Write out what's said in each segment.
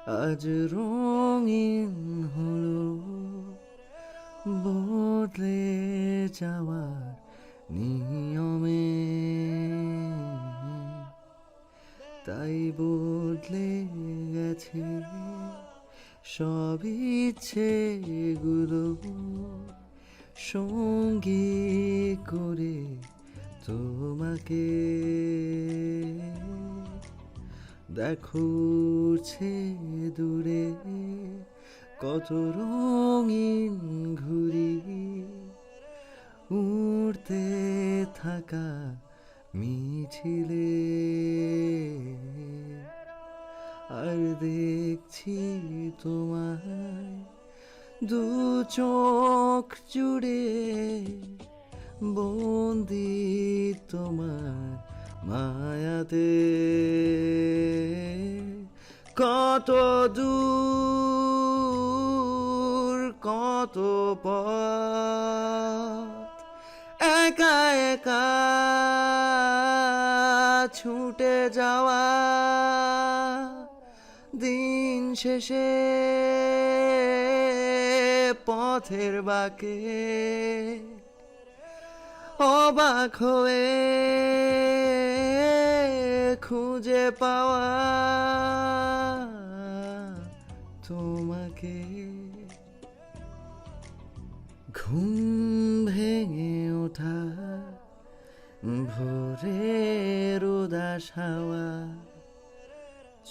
আজ রঙিন হলো বদলে যাওয়ার নিয়মে, তাই বদলে গেছে সব ইচ্ছেগুলো সঙ্গী করে তোমাকে। দেখো উড়ছে দূরে কত রঙিন ঘুড়ি, উড়তে থাকা মিছিলে, আর দেখছি তোমায় দু চোখ জুড়ে বন্দি তোমার মায়াতে। কত দূর কত পথ একা একা ছুটে যাওয়া, দিন শেষে পথের বাঁকে অবাক হয়ে খুঁজে পাওয়া তোমাকে। ঘুম ভেঙে ওঠা ভোরের উদাস হাওয়া,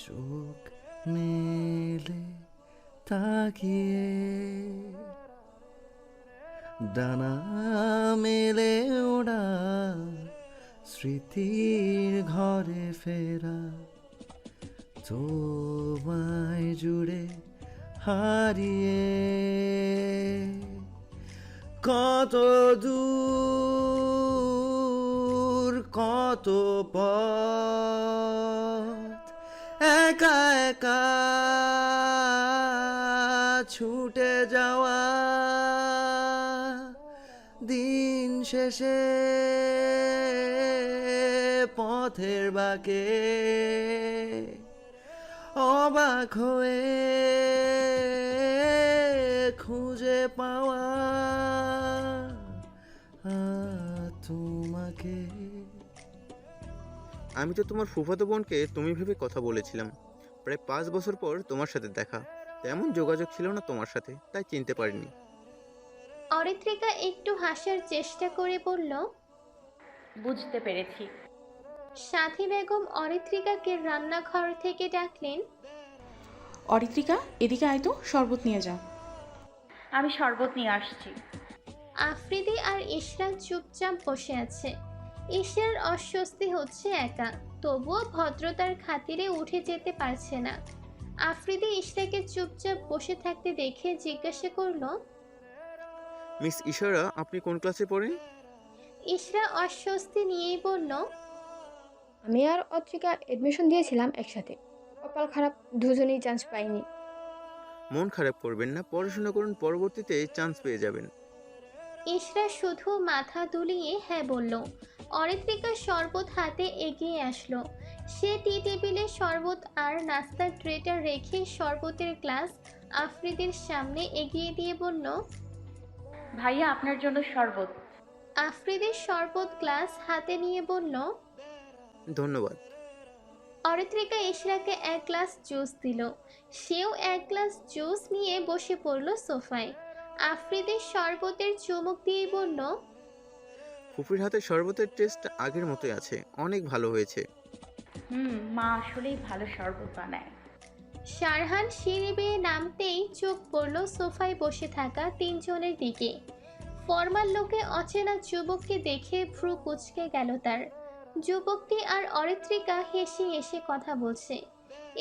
চোখ মেলে তাকিয়ে ডানা মেলে ওড়া, স্মৃতির ঘরে ফেরা, তোমায় জুড়ে হারিয়ে। কত দূর কত পথ একা একা ছুটে যাওয়া, দিন শেষে পথের বাঁকে অবাক হয়ে খুঁজে পাওয়া তোমাকে। আমি তো তোমার ফুফাতো বোনকে তুমি ভেবে কথা বলেছিলাম। প্রায় 5 বছর পর তোমার সাথে দেখা, তেমন যোগাযোগ ছিল না তোমার সাথে, তাই চিনতে পারিনি। অরিত্রিকা একটু হাসার চেষ্টা করে বলল, বুঝতে পেরেছি। সাথী বেগম অরিত্রিকাকে রান্নাঘর থেকে ডাকলেন, অরিত্রিকা, এদিকে আয় তো, শরবত নিয়ে যা। আমি শরবত নিয়ে আসছি। আফ্রিদি আর ইশরা চুপচাপ বসে আছে। ইশরার অস্বস্তি হচ্ছে একা, তবুও ভদ্রতার খাতিরে উঠে যেতে পারছে না। আফ্রিদি ইশরাকে চুপচাপ বসে থাকতে দেখে জিজ্ঞাসা করলো, মিস ইশারা, আপনি কোন ক্লাসে পড়েন? ইশরা অস্বস্তি নিয়েই বলল, আমি আর অত্রিকা এডমিশন দিয়েছিলাম একসাথে, কপাল খারাপ দুজনেই চান্স পাইনি। মন খারাপ করবেন না, পড়াশোনা করুন, পরবর্তীতে চান্স পেয়ে যাবেন। ইশরা শুধু মাথা দুলিয়ে হ্যাঁ বলল। অরিত্রিকা শরবত হাতে এগিয়ে আসলো। সে টি টেবিলে শরবত আর নাস্তার ট্রেটা রেখে শরবতের গ্লাস আফ্রিদির সামনে এগিয়ে দিয়ে বলল, ভাইয়া, আপনার জন্য শরবত। আফ্রিদির শরবত গ্লাস হাতে নিয়ে বলল, ধন্যবাদ। অরিত্রিকা ইশরাকে এক গ্লাস জুস দিল। সেও এক গ্লাস জুস নিয়ে বসে পড়ল সোফায়। আফ্রিদির শরবতের চুমুক দিয়ে বলল, ফুফির হাতে শরবতের টেস্ট আগের মতোই আছে, অনেক ভালো হয়েছে। মা আসলেই ভালো শরবত বানায়। শারহান সিঁড়ি বেয়ে নামতেই চোখ পড়ল সোফায় বসে থাকা তিনজনের দিকে। ফরমাল লোকে অচেনা যুবককে দেখে ভ্রু কুঁচকে গেল তার। যুবকটি আর অরিত্রিকা হেসে হেসে কথা বলছে,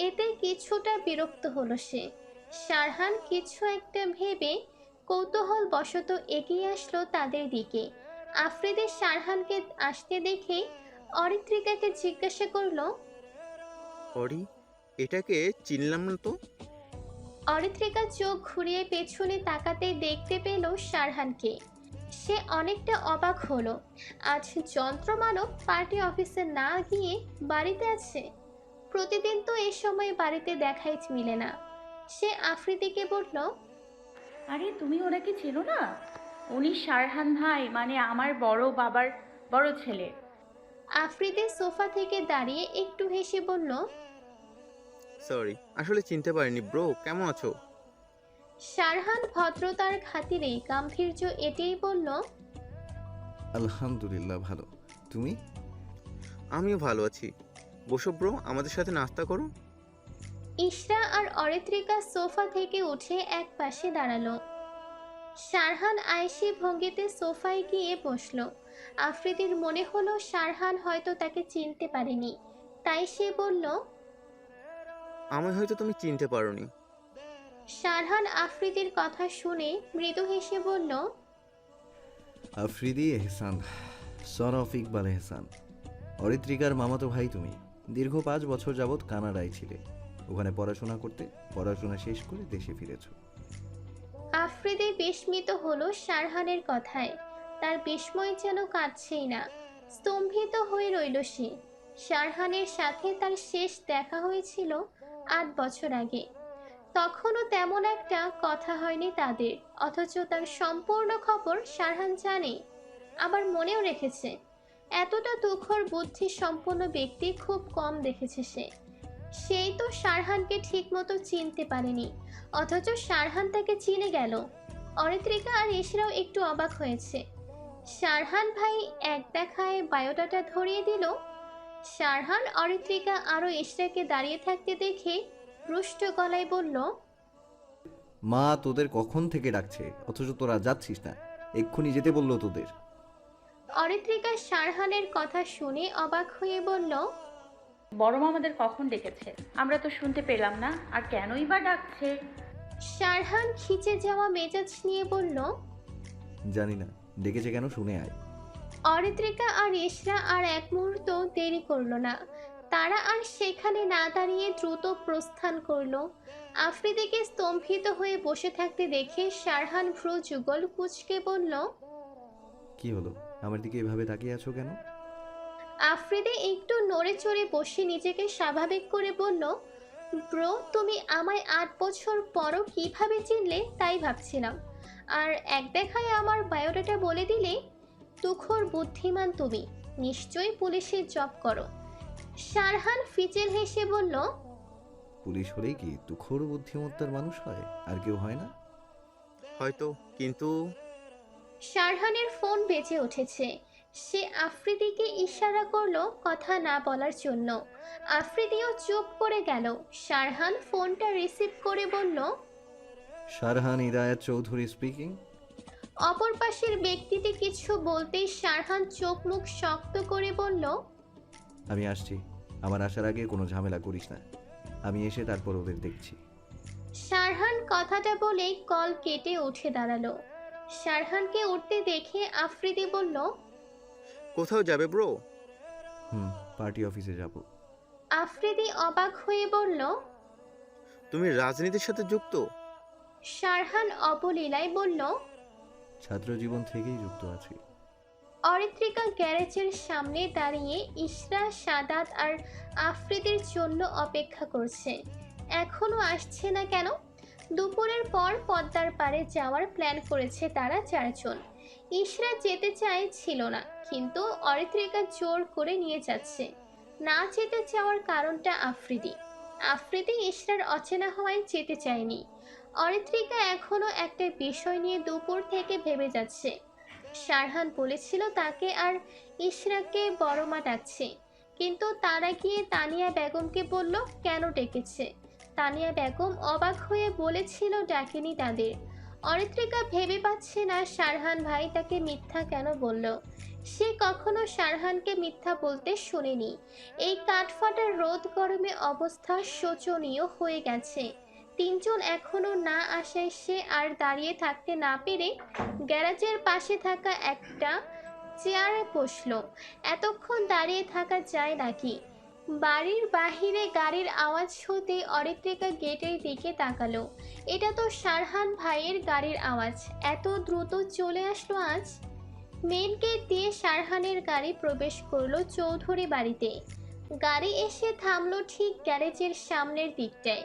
এতে কিছুটা বিরক্ত হলো সে। শারহান কিছু একটা ভেবে কৌতূহল বশত এগিয়ে আসলো তাদের দিকে। আফ্রিদি শারহানকে আসতে দেখে অরিত্রিকাকে জিজ্ঞাসা করলো, অরি, এটাকে চিনলাম না তো। অরিত্রিকা চোখ ঘুরিয়ে পেছনে তাকাতে দেখতে পেল শারহানকে। সে অনেকটা অবাক হলো, আজ যন্ত্রমানব পার্টি অফিসে না গিয়ে বাড়িতে আছে। প্রতিদিন তো এ সময় বাড়িতে দেখাই মিলে না। সে আফ্রিদিকে বলল, আরে তুমি ওনাকে চেনো না? উনি শারহান ভাই, মানে আমার বড় বাবার বড় ছেলে। আফ্রিদি সোফা থেকে দাঁড়িয়ে একটু হেসে বলল, সরি, আসলে চিনতে পারিনি ব্রো। কেমন আছো? শারহান ভদ্রতার খাতিরে গাম্ভীর্য এটেই বলল, আলহামদুলিল্লাহ ভালো। তুমি? আমিও ভালো আছি। বসো ব্রো, আমাদের সাথে নাস্তা করো। ইশরা আর অরিত্রিকা সোফা থেকে উঠে এক পাশে দাঁড়ালো। শারহান আয়েশি ভঙ্গিতে সোফায় গিয়ে বসলো। আফ্রিদির মনে হলো শারহান হয়তো তাকে চিনতে পারেনি, তাই সে বলল, আমায় হয়তো তুমি চিনতে পারোনি। শারহান আফ্রিদির কথা শুনে মৃদু হেসে বলল, আফ্রিদি এহসান, সন অফ ইকবাল এহসান। অরিত্রিকার মামাতো ভাই তুমি। দীর্ঘ 5 বছর যাবৎ কানাডায় ছিলে। ওখানে পড়াশোনা করতে, পড়াশোনা শেষ করে দেশে ফিরেছো। আফ্রিদি বিস্মিত হলো শারহানের কথায়। তার বিস্ময় যেন কাটছেই না, স্তম্ভিত হয়ে রইল সে। শারহানের সাথে তার শেষ দেখা হয়েছিল 8 বছর আগে। তখনও তেমন একটা কথা হয়নি তাদের, অথচ তার সম্পূর্ণ খবর শারহান জানে, আবার মনেও রেখেছে। এতটা তুখর বুদ্ধি সম্পন্ন ব্যক্তি খুব কম দেখেছে সে। সেই তো শারহানকে ঠিকমতো চিনতে পারেনি, অথচ শারহান তাকে চিনে গেল। অরিত্রিকা আর ইশরাও একটু অবাক হয়েছে। শারহান ভাই এক দেখায় বায়োডাটা ধরিয়ে দিল। শারহান, অরিত্রিকা আরও ইশরাকে দাঁড়িয়ে থাকতে দেখে রুষ্ট গলায় বলল, মা তোদের কখন থেকে ডাকছে, অথচ তোরা যাচ্ছিস না। এক্ষুনি যেতে বললো তোদের। অরিত্রিকা শারহানের কথা শুনে অবাক হয়ে বলল, বড় মামাদের কখন ডেকেছে? আমরা তো শুনতে পেলাম না, আর কেনই বা ডাকছে? শারহান খিচে যাওয়া মেজাজ নিয়ে বলল। জানি না, ডেকেছে কেন, শুনে আয়। অরিত্রিকা আর ইশরা আর এক মুহূর্ত দেরি করলো না। তারা আর সেখানে না দাঁড়িয়ে দ্রুত প্রস্থান করলো। আফ্রিদিকে স্তম্ভিত হয়ে বসে থাকতে দেখে শারহান ভ্রু যুগল কুঁচকে বলল, কি হলো, আমার দিকে এভাবে তাকিয়ে আছো কেন? আফ্রিদি একটু নড়ে চড়ে বসে নিজেকে স্বাভাবিক করে বলল, ব্রো, তুমি আমায় 8 বছর পরও কিভাবে চিনলে তাই ভাবছিলাম। আর এক দেখায় আমার বায়োডাটা বলে দিলে। তুখোর বুদ্ধিমান তুমি, নিশ্চয়ই পুলিশের জব করো। শারহান ফিচেল হেসে বলল, পুলিশ হলেই কি তুখোর বুদ্ধিমত্তার মানুষ হয়? আর কেউ হয় না? হয়তো, কিন্তু শারহানের ফোন বেজে উঠেছে। সে আফ্রিদিকে ইশারা করলো কথা না বলার জন্য। আফ্রিদিও চুপ করে গেল। শারহান ফোনটা রিসিভ করে বলল, শারহান ইদায়াত চৌধুরী স্পিকিং। অপর পাশের ব্যক্তিটি কিছু বলতেই শারহান চোখ মুখ শক্ত করে বলল, আমি আসছি। আমার আসার আগে কোনো ঝামেলা করিস না। আমি এসে তারপর ওদের দেখছি। শারহান কথাটা বলেই কল কেটে উঠে দাঁড়ালো। শারহানকে উঠতে দেখে আফ্রিদি বলল, কোথাও যাবে ব্রো? পার্টি অফিসে যাব। আফ্রিদি অবাক হয়ে বলল, তুমি রাজনীতির সাথে যুক্ত? শারহান অবলীলায় বলল, ছাত্র জীবন থেকেই যুক্ত আছি। অরিত্রিকা গ্যারেজের সামনে দাঁড়িয়ে ইশরা, সাদাত আর আফ্রিদির জন্য অপেক্ষা করছে। এখনো আসছে না কেন? দুপুরের পর পদ্মার পাড়ে যাওয়ার প্ল্যান করেছে তারা 4 জন। ইশরা যেতে চাইছিল না, কিন্তু অরিত্রিকা জোর করে নিয়ে যাচ্ছে। না যেতে চাওয়ার কারণটা আফ্রিদি ইশরার অচেনা হওয়ায় যেতে চায়নি। অরিত্রিকা এখনো একটা বিষয় নিয়ে দুপুর থেকে ভেবে যাচ্ছে। শারহান বলেছিল তাকে আর ইশরাকে বড় মা ডাকছে, কিন্তু তারা গিয়ে তানিয়া বেগমকে বলল কেন ডেকেছে। তানিয়া বেগম অবাক হয়ে বলেছিল ডাকেনি তাদের। অরিত্রিকা ভেবে পাচ্ছে না শারহান ভাই তাকে মিথ্যা কেন বলল। সে কখনো শারহানকে মিথ্যা বলতে শুনেনি। এই কাঠফাটা রোদ গরমে অবস্থা শোচনীয় হয়ে গেছে। 3 জন এখনো না আসায় সে আর দাঁড়িয়ে থাকতে না পেরে গ্যারাজের পাশে থাকা একটা চেয়ারে বসলো। এতক্ষণ দাঁড়িয়ে থাকা যায় নাকি? বাড়ির বাহিরে গাড়ির আওয়াজ হতে অরিত্রিকা গেটের দিকে তাকালো। এটা তো শারহান ভাইয়ের গাড়ির আওয়াজ। এত দ্রুত চলে আসলো আজ? মেন গেট দিয়ে শারহানের গাড়ি প্রবেশ করলো চৌধুরী বাড়িতে। গাড়ি এসে থামলো ঠিক গ্যারেজের সামনের দিকটায়।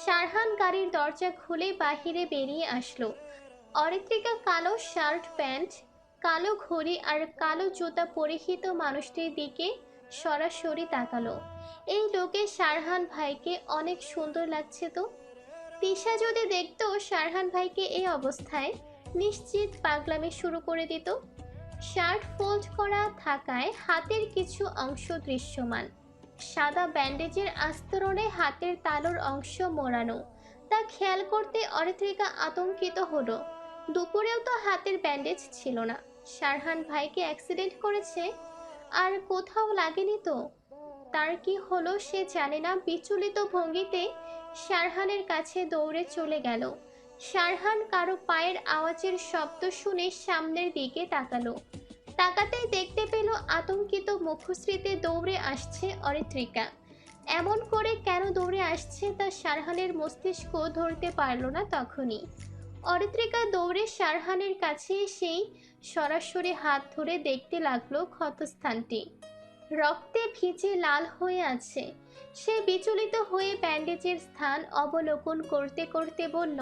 শারহান গাড়ির দরজা খুলে বাহিরে বেরিয়ে আসলো। অরিত্রিকা কালো শার্ট প্যান্ট, কালো ঘড়ি আর কালো জুতা পরিহিত মানুষটির দিকে সরাসরি তাকালো। এই লোকে শারহান ভাইকে অনেক সুন্দর লাগছে তো। তিশা যদি দেখতো শারহান ভাইকে এই অবস্থায়, নিশ্চিত পাগলামি শুরু করে দিত। শার্ট ফোল্ড করা থাকায় হাতের কিছু অংশ দৃশ্যমান। সাদা ব্যান্ডেজের আস্তরণে হাতের তালুর অংশ মোড়ানো। তা খেয়াল করতে অরিত্রিকা আতঙ্কিত হলো। দুপুরেও তো হাতের ব্যান্ডেজ ছিল না। শারহান ভাইকে অ্যাক্সিডেন্ট করেছে, আর কোথাও লাগেনি তো। তার কি হলো সে জানে না। বিচলিত ভঙ্গিতে শারহানের কাছে দৌড়ে চলে গেল। শারহান কারো পায়ের আওয়াজের শব্দ শুনে সামনের দিকে তাকালো। তাকাতেই দেখতে পেল আতঙ্কিত মুখশ্রীতে দৌড়ে আসছে অরিত্রিকা। এমন করে কেন দৌড়ে আসছে তা শারহানের মস্তিষ্ক ধরতে পারল না তখনই। অরিত্রিকা দৌড়ে শারহানের কাছে এসেই সরাসরি হাত ধরে দেখতে লাগলো ক্ষতস্থানটি রক্তে ভিজে লাল হয়ে আছে। সে বিচলিত হয়ে ব্যান্ডেজের স্থান অবলোকন করতে করতে বলল,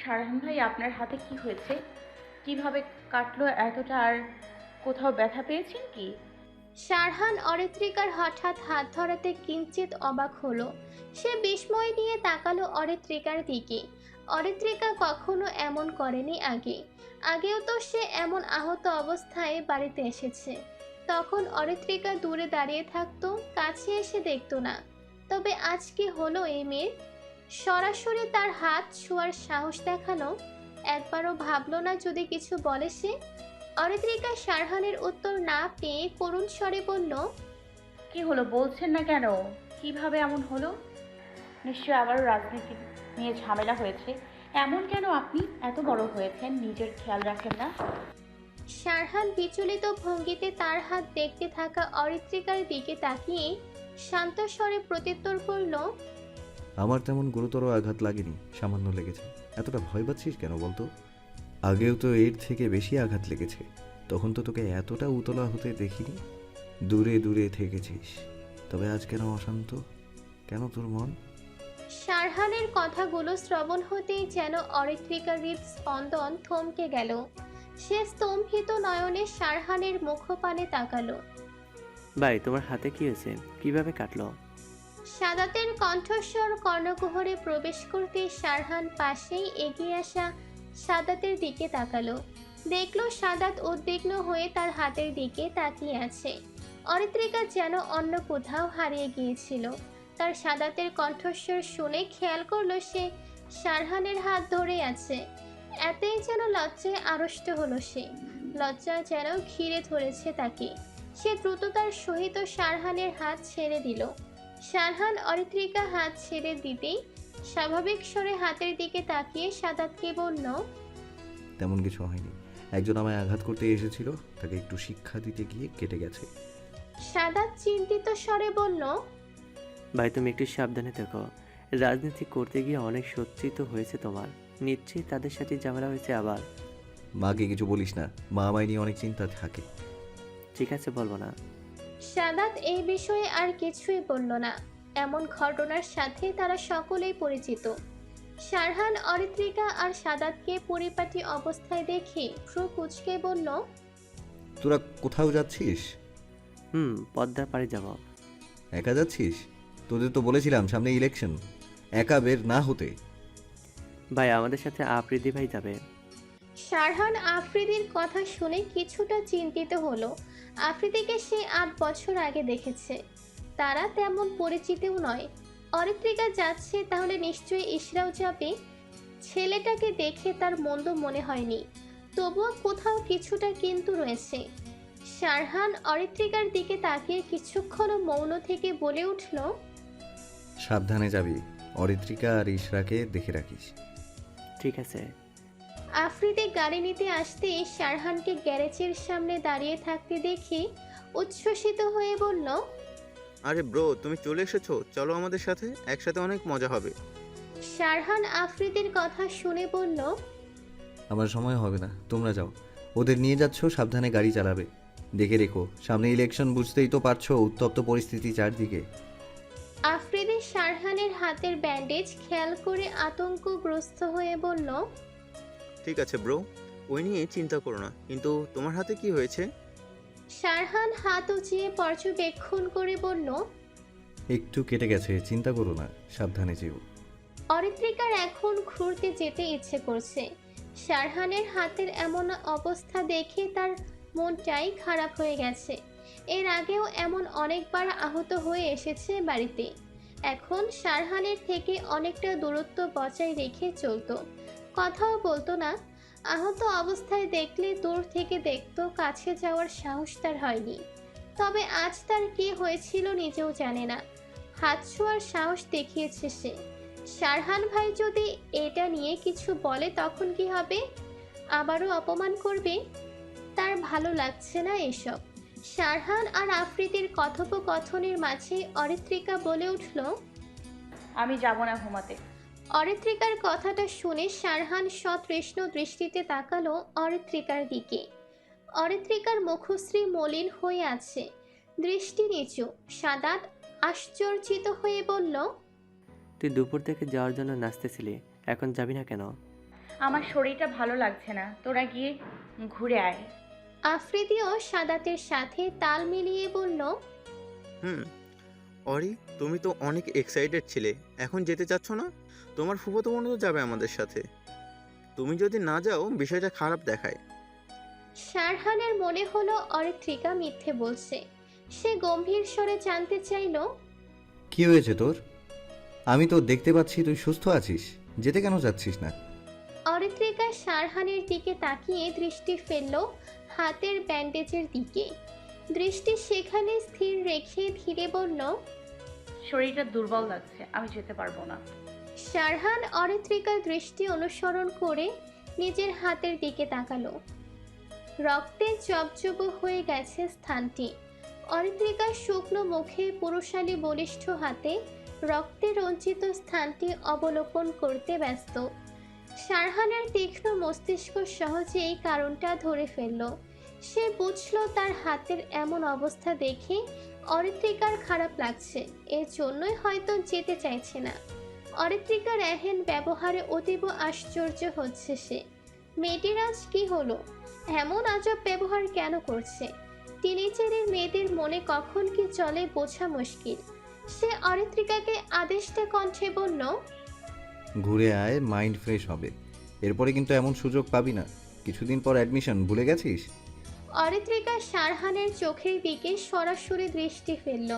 শারহান ভাই, আপনার হাতে কি হয়েছে? কিভাবে কাটলো এতটা? আর কোথাও ব্যথা পেয়েছেন কি? শারহান অরিত্রিকার হঠাৎ হাত ধরাতে কিঞ্চিত অবাক হলো। সে বিস্ময় নিয়ে তাকালো অরিত্রিকার দিকে। অরিত্রিকা কখনো এমন করেনি আগে। আগেও তো সে এমন আহত অবস্থায় বাড়িতে এসেছে। তখন অরিত্রিকা দূরে দাঁড়িয়ে থাকতো, কাছে এসে দেখতো না। তবে আজ কি হলো এই মেয়ের? সরাসরি তার হাত ছোঁয়ার সাহস দেখানো। একবারও ভাবলো না যদি কিছু বলে সে। অরিত্রিকা শারহানের উত্তর না পেয়ে করুণ স্বরে বলল, কি হলো বলছেন না কেন? কিভাবে এমন হলো? নিশ্চয় আবার রাজনীতি নিয়ে ঝামেলা হয়েছে। এমন কেন আপনি? এত বড় হয়েছেন, নিজের খেয়াল রাখেন না? শারহান বিচলিত ভঙ্গিতে তার হাত দেখতে থাকা অরিত্রিকার দিকে তাকিয়ে শান্ত স্বরে প্রত্যুত্তর করল, আমার তেমন গুরুতর আঘাত লাগেনি, সামান্য লেগেছে। এতটা ভয় পাচ্ছিস কেন বলতো? আগেও তো এর থেকে বেশি আঘাত লেগেছে। তখন তো তোকে এতটা উতলা হতে দেখিনি। দূরে দূরে থেকেছিস। তবে আজ কেন অশান্ত? কেন তোর মন? শারহানের কথাগুলো শ্রবণ হতেই যেন অরিত্রিকার হৃদস্পন্দন থমকে গেল। সে স্তম্ভিত নয়নে শারহানের মুখপানে তাকালো। ভাই, তোমার হাতে কি হয়েছে? কিভাবে কাটলো? সাদাতের কণ্ঠস্বর কর্ণকুহরে প্রবেশ করতে শারহান পাশেই এগিয়ে আসা সাদাতের দিকে তাকালো। দেখলো সাদাত উদ্বিগ্ন হয়ে তার হাতের দিকে তাকিয়ে আছে। অরিত্রিকা যেন অন্য কোথাও হারিয়ে গিয়েছিল। তার সাদাতের কণ্ঠস্বর শুনে খেয়াল করলো সে শারহানের হাত ধরে আছে। এতেই যেন লজ্জায় আড়ষ্ট হলো সে। লজ্জা যেন ঘিরে ধরেছে তাকে। সে দ্রুততার সহিত শারহানের হাত ছেড়ে দিল। শারহান অরিত্রিকা হাত ছেড়ে দিতেই স্বাভাবিক স্বরে হাতের দিকে তাকিয়ে সাদাতকে বলল, তেমন কিছু হয়নি। একজন আমায় আঘাত করতে এসেছিল, তাকে একটু শিক্ষা দিতে গিয়ে কেটে গেছে। সাদাত চিন্তিত স্বরে বলল, ভাই, তুমি একটু সাবধানে থেকো। রাজনীতি করতে গিয়ে অনেক সজ্জিত হয়েছে তোমার। নিশ্চয়ই তাদের সাথে ঝামেলা হয়েছে আবার। মাকে কিছু বলিস না, মা আমায় নিয়ে অনেক চিন্তা থাকে। ঠিক আছে, বলবো না। সাদাত এই বিষয়ে আর কিছুই বলল না। এমন ঘটনার সাথে তারা সকলেই পরিচিত। শারহান অরিত্রিকা আর সাদাতকে পরিপাটি অবস্থায় দেখে ভ্রু কুঁচকে বলল, তোরা কোথাও যাচ্ছিস? পদ্মার পাড়ে যাব। একা যাচ্ছিস? তোদের তো বলেছিলাম সামনে ইলেকশন, একা বের না হতে। ভাই, আমাদের সাথে আফ্রিদি ভাই যাবে। শারহান আফ্রিদির কথা শুনে কিছুটা চিন্তিত হলো। আফ্রিদিকে সে 8 বছর আগে দেখেছে। তারা তেমন পরিচিতও নয়। অরিত্রিকা যাচ্ছে, তাহলে নিশ্চয়ই ইশরাও যাবে। ছেলেটাকে দেখে তার মন্দ মনে হয়নি, তবুও কোথাও কিছুটা কিন্তু রয়েছে। শারহান অরিত্রিকার দিকে তাকিয়ে কিছুক্ষণ মৌন থেকে বলে উঠল, সাবধানে যাবি, অরিত্রিকা আর ইশরাকে দেখে রাখিস। ঠিক আছে। আফ্রিদি গাড়ি নিতে আসতে শারহানকে গ্যারেজের সামনে দাঁড়িয়ে থাকতে দেখে উচ্ছ্বসিত হয়ে বলল, আরে ব্রো, তুমি চলে এসেছো, চলো আমাদের সাথে, একসাথে অনেক মজা হবে। শারহান আফ্রিদির কথা শুনে বলল, আমার সময় হবে না, তোমরা যাও। ওদের নিয়ে যাচ্ছ, সাবধানে গাড়ি চালাবে। দেখে রেখো, সামনে ইলেকশন, বুঝতেই তো পারছো উত্তপ্ত পরিস্থিতি চারদিকে। আফ্রিদি শারহানের হাতের ব্যান্ডেজ খেয়াল করে আতঙ্কগ্রস্ত হয়ে বলল, ঠিক আছে ব্রো, ওই নিয়ে চিন্তা করো না, কিন্তু তোমার হাতে কি হয়েছে? শারহান হাত উঁচিয়ে পর্যবেক্ষণ করে বলল, একটু কেটে গেছে, চিন্তা করো না, সাবধানে যেও। অরিত্রিকার এখন ঘুরতে যেতে ইচ্ছে করছে। শারহানের হাতের এমন অবস্থা দেখে তার মনটাই খারাপ হয়ে গেছে। এর আগেও এমন অনেকবার আহত হয়ে এসেছে বাড়িতে। এখন শারহানের থেকে অনেকটা দূরত্ব বজায় রেখে চলতো, কথাও বলতো না। আহত অবস্থায় দেখলে দূর থেকে দেখতো, কাছে যাওয়ার সাহস তার হয়নি। তবে আজ তার কি হয়েছিল নিজেও জানে না, হাত ছোঁয়ার সাহস দেখিয়েছে সে। শারহান ভাই যদি এটা নিয়ে কিছু বলে তখন কি হবে? আবারও অপমান করবে? তার ভালো লাগছে না এসব। শারহান আর আফ্রিদির কথোপকথনের মাঝে অরিত্রিকা বলে উঠল, আমি যাব না ঘুমাতে। অরিত্রিকার কথাটা শুনে শারহান সতৃষ্ণ দৃষ্টিতে তাকালো অরিত্রিকার দিকে। অরিত্রিকার মুখশ্রী মলিন হয়ে আছে, দৃষ্টি নিচু। সাদাত আশ্চর্যিত হয়ে বলল, তুই দুপুর থেকে যাওয়ার জন্য নাচতেছিলি, এখন যাবি না কেন? আমার শরীরটা ভালো লাগছে না, তোরা গিয়ে ঘুরে আয়। আফ্রিদিও সাদাতের সাথে তাল মিলিয়ে বলল, অরি, তুমি তো অনেক এক্সাইটেড ছিলে, এখন যেতে চাচ্ছ না? তোমার ফুফাতো বোন তো যাবে আমাদের সাথে, তুমি যদি না যাও বিষয়টা খারাপ দেখায়। শারহানের মনে হলো অরিত্রিকা মিথ্যে বলছে। সে গম্ভীর স্বরে জানতে চাইল, কি হয়েছে তোর? আমি তো দেখতে পাচ্ছি তুই সুস্থ আছিস, যেতে কেন যাচ্ছিস না? অরিত্রিকা শারহানের দিকে তাকিয়ে দৃষ্টি ফেলল হাতের ব্যান্ডেজের দিকে। দৃষ্টি সেখানে স্থির রেখে ধীরে বলল, শরীরটা দুর্বল লাগছে, আমি যেতে পারবো না। শারহান অরিত্রিকার দৃষ্টি অনুসরণ করে নিজের হাতের দিকে তাকালো। রক্তে জবজব হয়ে গেছে স্থানটি। অরিত্রিকার শুকনো মুখে পুরুষালী বলিষ্ঠ হাতে রক্তে রঞ্জিত স্থানটি অবলোকন করতে ব্যস্ত। শারহানের তীক্ষ্ণ মস্তিষ্ক সহজেই কারণটা ধরে ফেলল। সে বুঝল তার হাতের এমন অবস্থা দেখে অরিত্রিকার খারাপ লাগছে, এর জন্যই হয়তো যেতে চাইছে না। অরিত্রিকার এহেন ব্যবহারে অতীব আশ্চর্য হচ্ছে সে। মেয়েটির আজ কি হলো? এমন আজব ব্যবহার কেন করছে? টিনেজারের মেয়েদের মনে কখন কি চলে বোঝা মুশকিল। সে অরিত্রিকাকে আদেশটা কণ্ঠে বলল, ঘুরে আয়, মাইন্ড ফ্রেশ হবে। এরপরে কিন্তু এমন সুযোগ পাবি না। কিছুদিন পর অ্যাডমিশন, ভুলে গেছিস? অরিত্রিকা শারহানের চোখের দিকে সরাসরি দৃষ্টি ফেলল।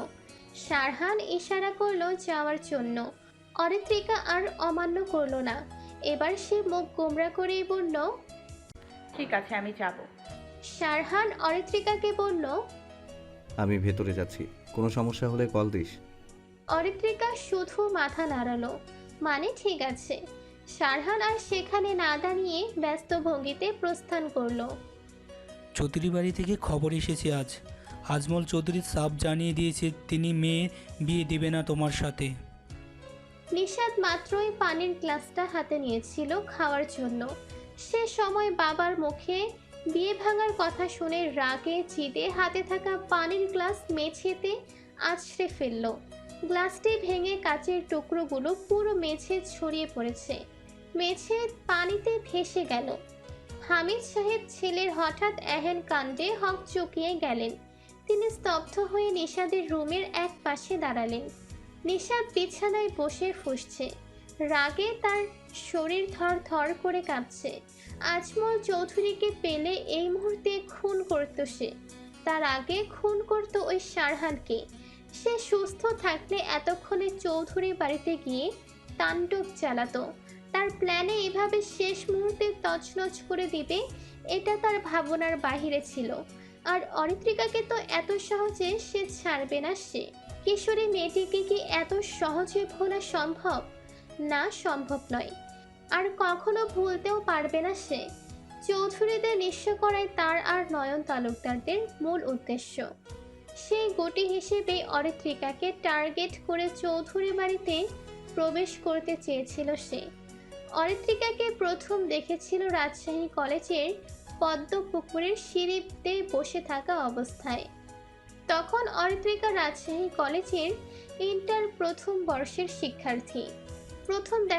শারহান ইশারা করলো যাওয়ার জন্য। অরিত্রিকা আর অমান্য করলো না। এবার সে মুখ গোমরা করেই বলল, ঠিক আছে, আমি যাব। শারহান অরিত্রিকাকে বলল, আমি ভেতরে যাচ্ছি, কোনো সমস্যা হলে কল দিস। অরিত্রিকা শুধু মাথা নাড়ালো, মানে ঠিক আছে। শারহান আর সেখানে না দাঁড়িয়ে ব্যস্ত ভঙ্গিতে প্রস্থান করলো। চৌধুরী বাড়ি থেকে খবর এসেছে আজ। আজমল চৌধুরী সাফ জানিয়ে দিয়েছে তিনি মেয়ে বিয়ে দেবে না তোমার সাথে। নিশাদ মাত্রই পানির গ্লাসটা হাতে নিয়েছিল খাওয়ার জন্য। সে সময় বাবার মুখে বিয়ে ভাঙার কথা শুনে রাগে জিদে হাতে থাকা পানির গ্লাস মেঝেতে আছড়ে ফেলল। গ্লাসটি ভেঙে কাচের টুকরোগুলো পুরো মেঝে ছড়িয়ে পড়েছে। মেঝে পানিতে ভেসে গেল। হামিদ সাহেব ছেলের হঠাৎ এহেন কাণ্ডে হকচকিয়ে গেলেন। তিনি স্তব্ধ হয়ে নিশাদের রুমের এক পাশে দাঁড়ালেন। নিশাদ বিছানায় বসে ফুঁসছে, রাগে তার শরীর থর থর করে কাঁপছে। আজমল চৌধুরীকে পেলে এই মুহূর্তে খুন করত সে। তার আগে খুন করত ওই শারহানকে। সে সুস্থ থাকলে এতক্ষণে চৌধুরী বাড়িতে গিয়ে তাণ্ডব চালাতো। তার প্ল্যানে এভাবে শেষ মুহূর্তে তছনছ করে দিবে, এটা তার ভাবনার বাহিরে ছিল। আর অরিত্রিকাকে তো এত সহজে সে ছাড়বে না। সে কিশোরী মেয়েটিকে কি এত সহজে ভোলা সম্ভব? না, সম্ভব নয়। আর কখনো ভুলতেও পারবে না সে। চৌধুরীদের নিঃস্ব করাই তার আর নয়ন তালুকদারদের মূল উদ্দেশ্য। সেই গুটি হিসেবে অরিত্রিকাকে টার্গেট করে চৌধুরী বাড়িতে প্রবেশ করতে চেয়েছিল সে। অরিত্রিকাকে প্রথম দেখেছিল রাজশাহী কলেজের পদ্ম পুকুরের সিঁড়িতে বসে থাকা অবস্থায়। তখন অরিত্রিকা রাজশাহী কলেজের ইন্টার প্রথম বর্ষের শিক্ষার্থী। প্রথম